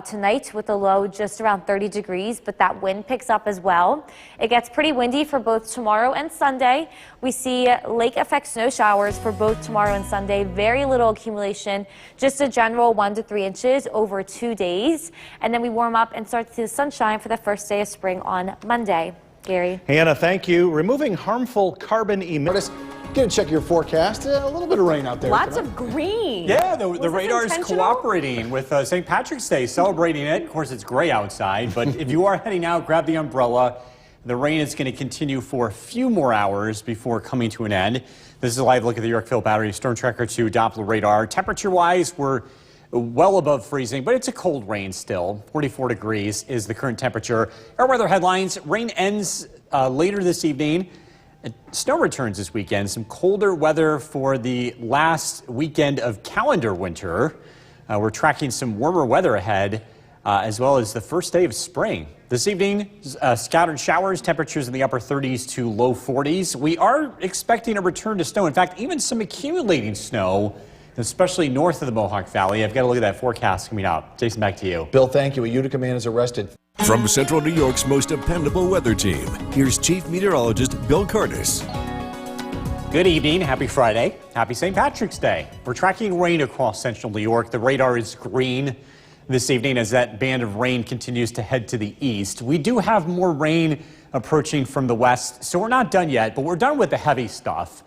S2: tonight with a low just around 30 degrees, but that wind picks up as well. It gets pretty windy for both tomorrow and Sunday. We see lake effect snow showers for both tomorrow and Sunday. Very little accumulation, just a general 1 to 3 inches over 2 days. And then we warm up and start to see the sunshine for the first day of spring on Monday. Gary.
S1: Hannah, thank you. Removing harmful carbon emissions.
S4: Gonna check your forecast. A little bit of rain out there.
S5: Lots of green.
S6: Yeah, the radar is cooperating with St. Patrick's Day, celebrating it. Of course, it's gray outside, but if you are heading out, grab the umbrella. The rain is going to continue for a few more hours before coming to an end. This is a live look at the Yorkville Battery Storm Tracker 2 Doppler radar. Temperature-wise, we're well above freezing, but it's a cold rain still. 44 degrees is the current temperature. Our weather headlines: rain ends later this evening. Snow returns this weekend. Some colder weather for the last weekend of calendar winter. We're tracking some warmer weather ahead, as well as the first day of spring. This evening, scattered showers, temperatures in the upper 30s to low 40s. We are expecting a return to snow. In fact, even some accumulating snow, especially north of the Mohawk Valley. I've got to look at that forecast coming up. Jason, back to you.
S4: Bill, thank you. A Utica man is arrested.
S3: From Central New York's most dependable weather team, here's Chief Meteorologist Bill Curtis.
S6: Good evening. Happy Friday. Happy St. Patrick's Day. We're tracking rain across central New York. The radar is green this evening as that band of rain continues to head to the east. We do have more rain approaching from the west, so we're not done yet, but we're done with the heavy stuff.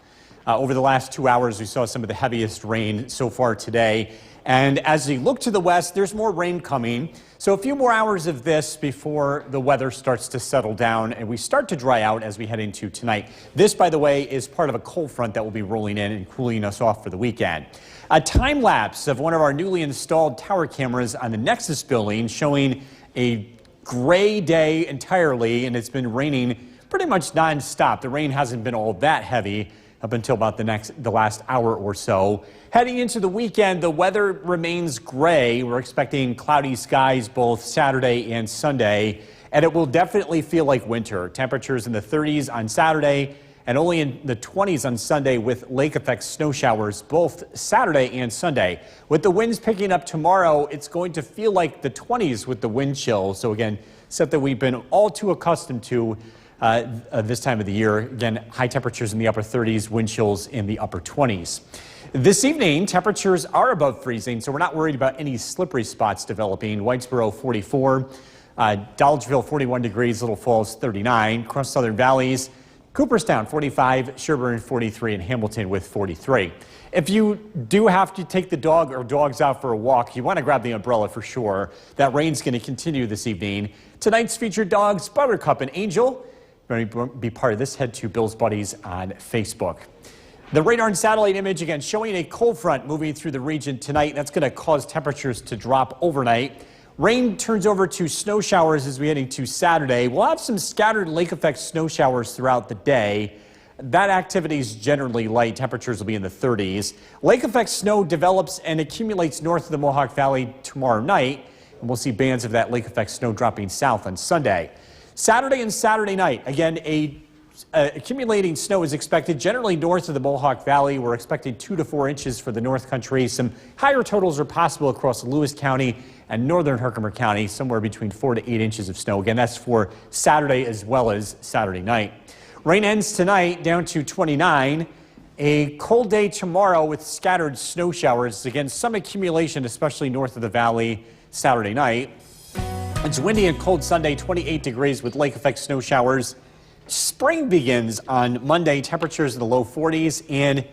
S6: Over the last 2 hours, we saw some of the heaviest rain so far today. And as we look to the west, there's more rain coming. So a few more hours of this before the weather starts to settle down and we start to dry out as we head into tonight. This, by the way, is part of a cold front that will be rolling in and cooling us off for the weekend. A time lapse of one of our newly installed tower cameras on the Nexus building showing a gray day entirely, and it's been raining pretty much nonstop. The rain hasn't been all that heavy up until about the last hour or so. Heading into the weekend, the weather remains gray. We're expecting cloudy skies both Saturday and Sunday, and it will definitely feel like winter. Temperatures in the 30s on Saturday and only in the 20s on Sunday with lake effect snow showers both Saturday and Sunday. With the winds picking up tomorrow, it's going to feel like the 20s with the wind chill. So again, something we've been all too accustomed to this time of the year. Again, high temperatures in the upper 30s, wind chills in the upper 20s. This evening, temperatures are above freezing, so we're not worried about any slippery spots developing. Whitesboro 44, Dolgeville 41 degrees, Little Falls 39, across Southern Valleys, Cooperstown 45, Sherburne 43, and Hamilton with 43. If you do have to take the dog or dogs out for a walk, you want to grab the umbrella for sure. That rain's going to continue this evening. Tonight's featured dogs, Buttercup and Angel. If you want to be part of this, head to Bill's Buddies on Facebook. The radar and satellite image, again, showing a cold front moving through the region tonight. That's going to cause temperatures to drop overnight. Rain turns over to snow showers as we head into Saturday. We'll have some scattered lake effect snow showers throughout the day. That activity is generally light. Temperatures will be in the 30s. Lake effect snow develops and accumulates north of the Mohawk Valley tomorrow night. And we'll see bands of that lake effect snow dropping south on Sunday. Saturday and Saturday night, again, a accumulating snow is expected generally north of the Mohawk Valley. We're expecting 2 to 4 inches for the North Country. Some higher totals are possible across Lewis County and northern Herkimer County, somewhere between 4 to 8 inches of snow. Again, that's for Saturday as well as Saturday night. Rain ends tonight down to 29. A cold day tomorrow with scattered snow showers. Again, some accumulation, especially north of the valley Saturday night. It's windy and cold Sunday, 28 degrees with lake effect snow showers. Spring begins on Monday, temperatures in the low 40s, and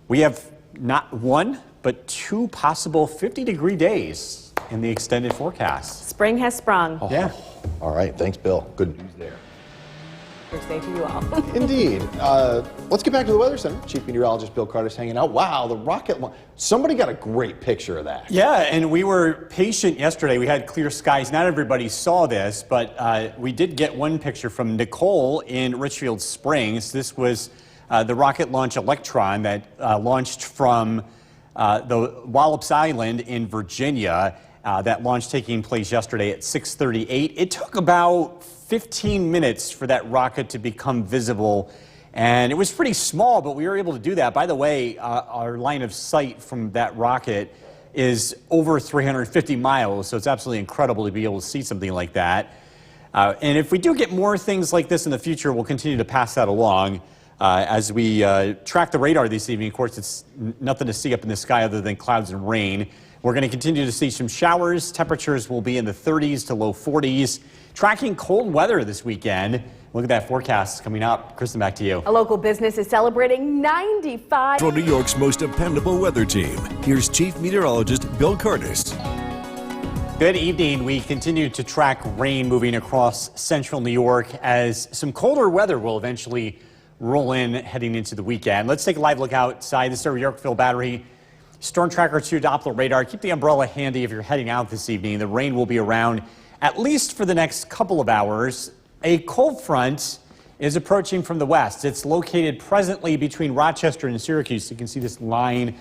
S6: we have not one, but 2 possible 50-degree days in the extended forecast.
S5: Spring has sprung.
S6: Yeah.
S4: All right, thanks, Bill. Good news there.
S5: Thursday to you all.
S4: Indeed. Let's get back to the Weather Center. Chief Meteorologist Bill Carter's hanging out. Wow, the rocket launch. Somebody got a great picture of that.
S6: Yeah, and we were patient yesterday. We had clear skies. Not everybody saw this, but we did get one picture from Nicole in Richfield Springs. This was the rocket launch Electron that launched from the Wallops Island in Virginia. That launch taking place yesterday at 6:38. It took about 15 minutes for that rocket to become visible, and it was pretty small, but we were able to do that. By the way, our line of sight from that rocket is over 350 miles, so it's absolutely incredible to be able to see something like that. And if we do get more things like this in the future, we'll continue to pass that along as we track the radar this evening. Of course, it's nothing to see up in the sky other than clouds and rain. We're going to continue to see some showers. Temperatures will be in the 30s to low 40s. Tracking cold weather this weekend. Look at that forecast coming up. Kristen, back to you.
S5: A local business is celebrating 95.
S3: From New York's most dependable weather team, here's Chief Meteorologist Bill Curtis.
S6: Good evening. We continue to track rain moving across central New York as some colder weather will eventually roll in heading into the weekend. Let's take a live look outside. This is our Yorkville Battery Storm Tracker 2 Doppler radar. Keep the umbrella handy if you're heading out this evening. The rain will be around at least for the next couple of hours. A cold front is approaching from the west. It's located presently between Rochester and Syracuse. You can see this line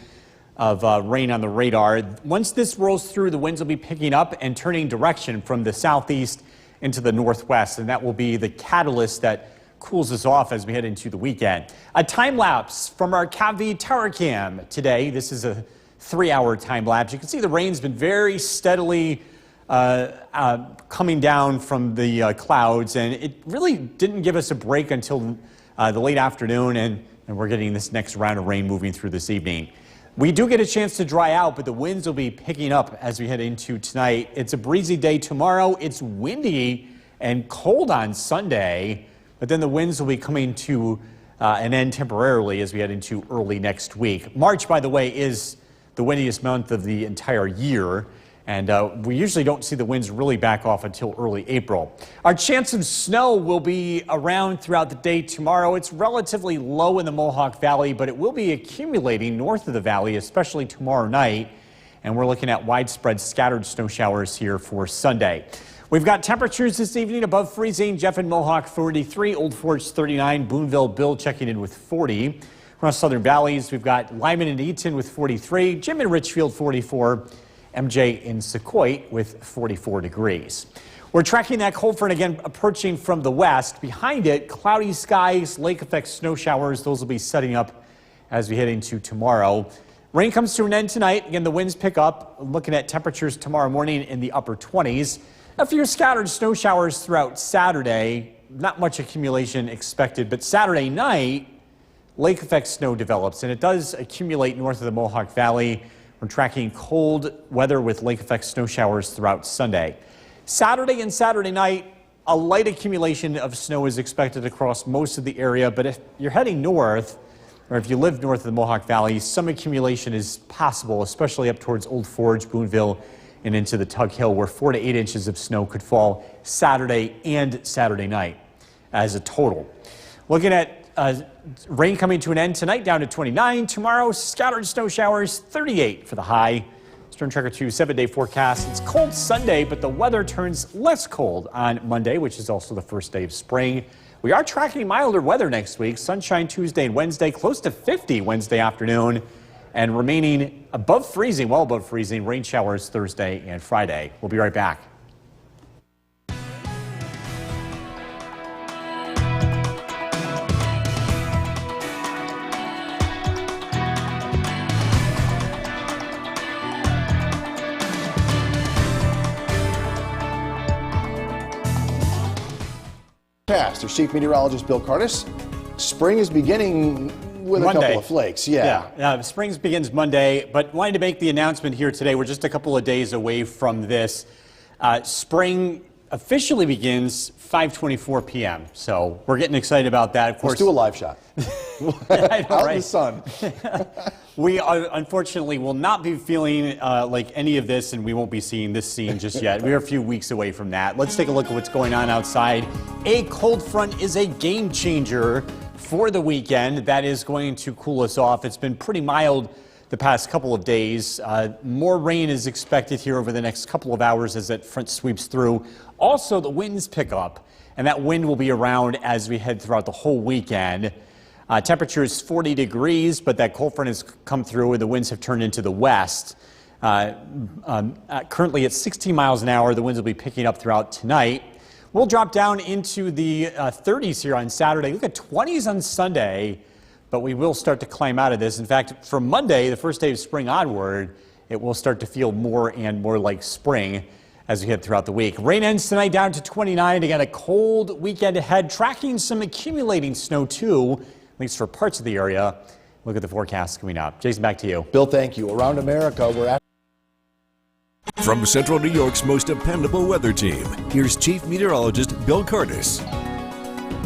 S6: of rain on the radar. Once this rolls through, the winds will be picking up and turning direction from the southeast into the northwest, and that will be the catalyst that cools us off as we head into the weekend. A time lapse from our CAVI tower cam today. This is a 3-hour time lapse. You can see the rain's been very steadily coming down from the clouds, and it really didn't give us a break until the late afternoon, and we're getting this next round of rain moving through this evening. We do get a chance to dry out, but the winds will be picking up as we head into tonight. It's a breezy day tomorrow. It's windy and cold on Sunday, but then the winds will be coming to an end temporarily as we head into early next week. March, by the way, is the windiest month of the entire year. And we usually don't see the winds really back off until early April. Our chance of snow will be around throughout the day tomorrow. It's relatively low in the Mohawk Valley, but it will be accumulating north of the valley, especially tomorrow night. And we're looking at widespread scattered snow showers here for Sunday. We've got temperatures this evening above freezing. Jeff and Mohawk 43, Old Forge 39, Boonville, Bill checking in with 40. Across southern valleys, we've got Lyman and Eaton with 43, Jim and Richfield 44. MJ in Sequoia with 44 degrees. We're tracking that cold front again approaching from the west. Behind it, cloudy skies, lake effect snow showers. Those will be setting up as we head into tomorrow. Rain comes to an end tonight. Again, the winds pick up. Looking at temperatures tomorrow morning in the upper 20s. A few scattered snow showers throughout Saturday. Not much accumulation expected, but Saturday night, lake effect snow develops, and it does accumulate north of the Mohawk Valley. We're tracking cold weather with lake effect snow showers throughout Sunday. Saturday and Saturday night, a light accumulation of snow is expected across most of the area, but if you're heading north, or if you live north of the Mohawk Valley, some accumulation is possible, especially up towards Old Forge, Boonville, and into the Tug Hill, where 4 to 8 inches of snow could fall Saturday and Saturday night as a total. Looking at rain coming to an end tonight, down to 29. Tomorrow, scattered snow showers, 38 for the high. Storm Tracker 2 7-day forecast. It's cold Sunday, but the weather turns less cold on Monday, which is also the first day of spring. We are tracking milder weather next week. Sunshine Tuesday and Wednesday, close to 50 Wednesday afternoon, and remaining above freezing, well above freezing, rain showers Thursday and Friday. We'll be right back.
S4: There's Chief Meteorologist Bill Curtis. Spring is beginning with a
S6: Monday.
S4: couple of flakes. Yeah.
S6: Spring begins Monday, but wanted to make the announcement here today. We're just a couple of days away from this. Spring officially begins 5:24 p.m. So we're getting excited about that. Of course,
S4: Let's do a live shot.
S6: I know,
S4: Out in
S6: right?
S4: the sun.
S6: We unfortunately will not be feeling like any of this, and we won't be seeing this scene just yet. We are a few weeks away from that. Let's take a look at what's going on outside. A cold front is a game changer for the weekend. That is going to cool us off. It's been pretty mild the past couple of days. More rain is expected here over the next couple of hours as that front sweeps through. Also, the winds pick up, and that wind will be around as we head throughout the whole weekend. Temperature is 40 degrees, but that cold front has come through and the winds have turned into the west. Currently at 16 miles an hour, the winds will be picking up throughout tonight. We'll drop down into the 30s here on Saturday. Look at 20s on Sunday, but we will start to climb out of this. In fact, from Monday, the first day of spring onward, it will start to feel more and more like spring as we head throughout the week. Rain ends tonight down to 29. Again, a cold weekend ahead, tracking some accumulating snow too, at least for parts of the area. Look at the forecast coming up. Jason, back to you.
S4: Bill, thank you. Around America, we're at.
S3: From Central New York's most dependable weather team, here's Chief Meteorologist Bill Curtis.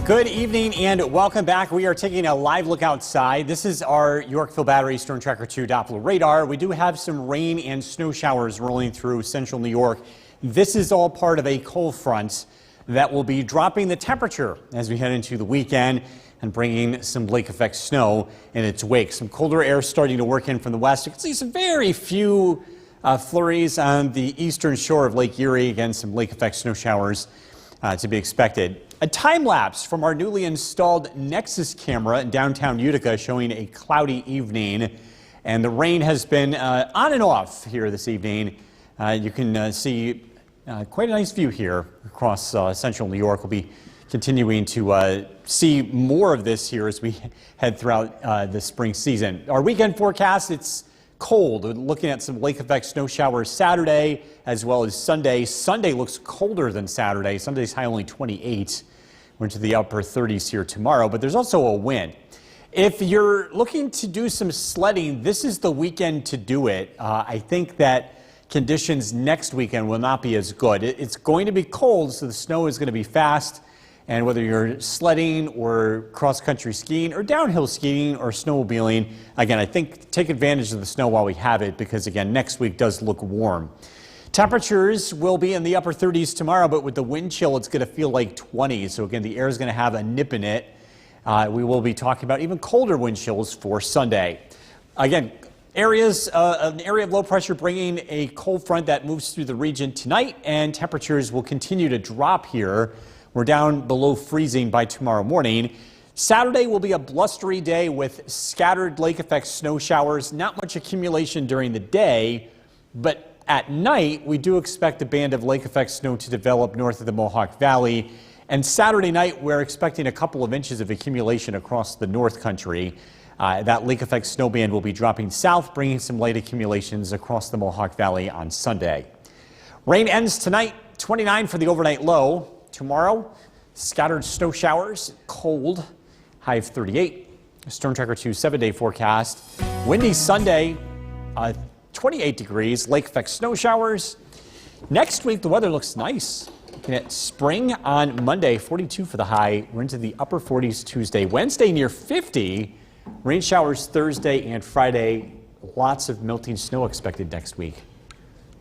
S6: Good evening and welcome back. We are taking a live look outside. This is our Yorkville Battery Storm Tracker 2 Doppler radar. We do have some rain and snow showers rolling through central New York. This is all part of a cold front that will be dropping the temperature as we head into the weekend and bringing some lake effect snow in its wake. Some colder air starting to work in from the west. You can see some very few flurries on the eastern shore of Lake Erie. Again, some lake effect snow showers to be expected. A time lapse from our newly installed Nexus camera in downtown Utica showing a cloudy evening. And the rain has been on and off here this evening. You can see quite a nice view here across central New York. We'll be continuing to see more of this here as we head throughout the spring season. Our weekend forecast, it's cold. We're looking at some lake effect snow showers Saturday as well as Sunday. Sunday looks colder than Saturday. Sunday's high only 28. We're into the upper 30s here tomorrow, but there's also a wind. If you're looking to do some sledding, this is the weekend to do it. I think that conditions next weekend will not be as good. It's going to be cold, so the snow is going to be fast. And whether you're sledding or cross-country skiing or downhill skiing or snowmobiling, again, I think take advantage of the snow while we have it because, again, next week does look warm. Temperatures will be in the upper 30s tomorrow, but with the wind chill, it's going to feel like 20. So, again, the air is going to have a nip in it. We will be talking about even colder wind chills for Sunday. Again, an area of low pressure bringing a cold front that moves through the region tonight, and temperatures will continue to drop here. We're down below freezing by tomorrow morning. Saturday will be a blustery day with scattered lake effect snow showers. Not much accumulation during the day, but at night we do expect a band of lake effect snow to develop north of the Mohawk Valley. And Saturday night we're expecting a couple of inches of accumulation across the North Country. That lake effect snow band will be dropping south, bringing some light accumulations across the Mohawk Valley on Sunday. Rain ends tonight, 29 for the overnight low. Tomorrow, scattered snow showers, cold, high of 38. Storm Tracker 2 7-day forecast. Windy Sunday, 28 degrees, lake effect snow showers. Next week, the weather looks nice. Looking at spring on Monday, 42 for the high. We're into the upper 40s Tuesday. Wednesday, near 50. Rain showers Thursday and Friday. Lots of melting snow expected next week.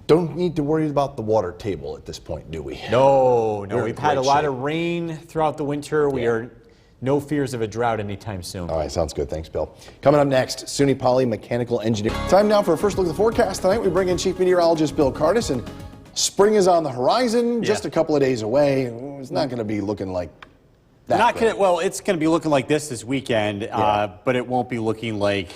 S4: Don't need to worry about the water table at this point, do we?
S6: No,
S4: We're
S6: we've
S4: in
S6: had a
S4: great
S6: lot
S4: shape.
S6: of rain throughout the winter. We are no fears of a drought anytime soon.
S4: All right, sounds good. Thanks, Bill. Coming up next, SUNY Poly Mechanical Engineer. Time now for a first look at the forecast. Tonight we bring in Chief Meteorologist Bill Curtis, and spring is on the horizon, just a couple of days away. It's not going to be looking like that.
S6: Not gonna, well, it's going to be looking like this weekend, but it won't be looking like.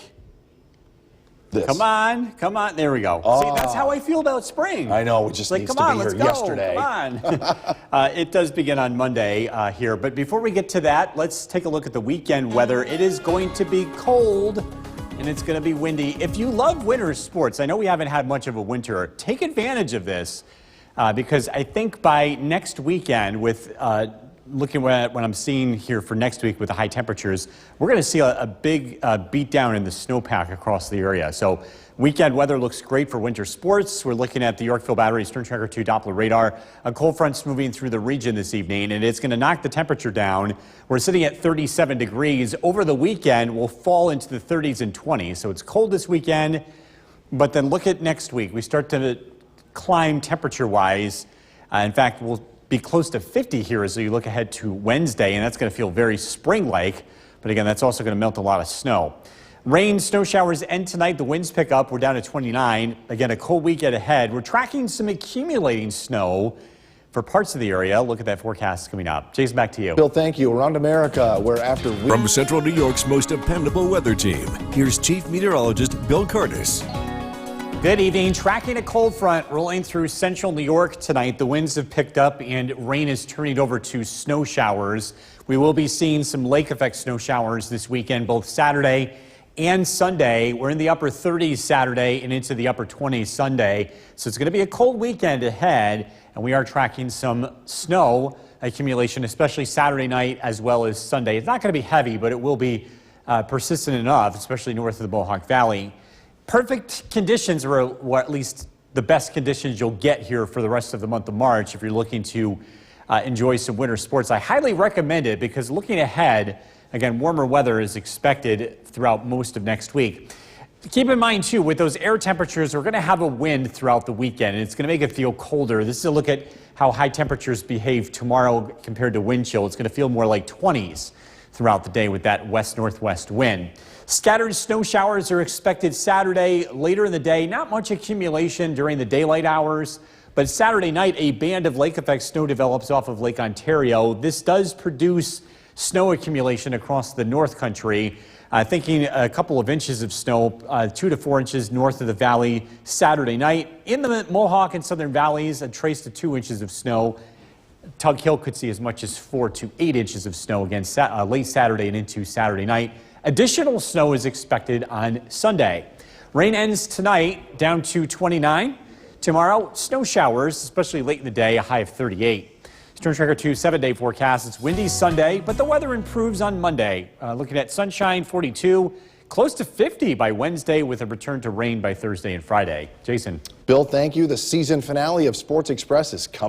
S4: This.
S6: Come on. There we go. See, that's how I feel about spring.
S4: I know, it just
S6: like,
S4: needs
S6: come
S4: to
S6: on,
S4: be
S6: let's
S4: here
S6: go.
S4: yesterday.
S6: Come on. It does begin on Monday here, but before we get to that, let's take a look at the weekend weather. It is going to be cold and it's going to be windy. If you love winter sports, I know we haven't had much of a winter. Take advantage of this because I think by next weekend with looking at what I'm seeing here for next week with the high temperatures, we're going to see a big beat down in the snowpack across the area. So weekend weather looks great for winter sports. We're looking at the Yorkville Battery Stern Tracker 2 Doppler radar. A cold front's moving through the region this evening, and it's going to knock the temperature down. We're sitting at 37 degrees. Over the weekend, we'll fall into the 30s and 20s. So it's cold this weekend, but then look at next week. We start to climb temperature-wise. In fact, we'll be close to 50 here as you look ahead to Wednesday, and that's going to feel very spring-like. But again, that's also going to melt a lot of snow. Rain, snow showers end tonight. The winds pick up. We're down to 29. Again, a cold weekend ahead. We're tracking some accumulating snow for parts of the area. Look at that forecast coming up. Jason, back to you.
S4: Bill, thank you. Around America, where after
S3: From Central New York's most dependable weather team, here's Chief Meteorologist Bill Curtis.
S6: Good evening. Tracking a cold front rolling through central New York tonight. The winds have picked up and rain is turning over to snow showers. We will be seeing some lake effect snow showers this weekend, both Saturday and Sunday. We're in the upper 30s Saturday and into the upper 20s Sunday. So it's going to be a cold weekend ahead, and we are tracking some snow accumulation, especially Saturday night as well as Sunday. It's not going to be heavy, but it will be persistent enough, especially north of the Mohawk Valley. Perfect conditions, or at least the best conditions you'll get here for the rest of the month of March if you're looking to enjoy some winter sports. I highly recommend it because looking ahead, again, warmer weather is expected throughout most of next week. Keep in mind, too, with those air temperatures, we're going to have a wind throughout the weekend, and it's going to make it feel colder. This is a look at how high temperatures behave tomorrow compared to wind chill. It's going to feel more like 20s throughout the day with that west-northwest wind. Scattered snow showers are expected Saturday later in the day. Not much accumulation during the daylight hours, but Saturday night, a band of lake effect snow develops off of Lake Ontario. This does produce snow accumulation across the North Country. Thinking a couple of inches of snow, 2 to 4 inches north of the valley Saturday night. In the Mohawk and Southern Valleys, a trace to 2 inches of snow. Tug Hill could see as much as 4 to 8 inches of snow again late Saturday and into Saturday night. Additional snow is expected on Sunday. Rain ends tonight down to 29. Tomorrow, snow showers, especially late in the day, a high of 38. Stern Tracker 2 7-day forecast. It's windy Sunday, but the weather improves on Monday. Looking at sunshine, 42, close to 50 by Wednesday with a return to rain by Thursday and Friday. Jason.
S4: Bill, thank you. The season finale of Sports Express is coming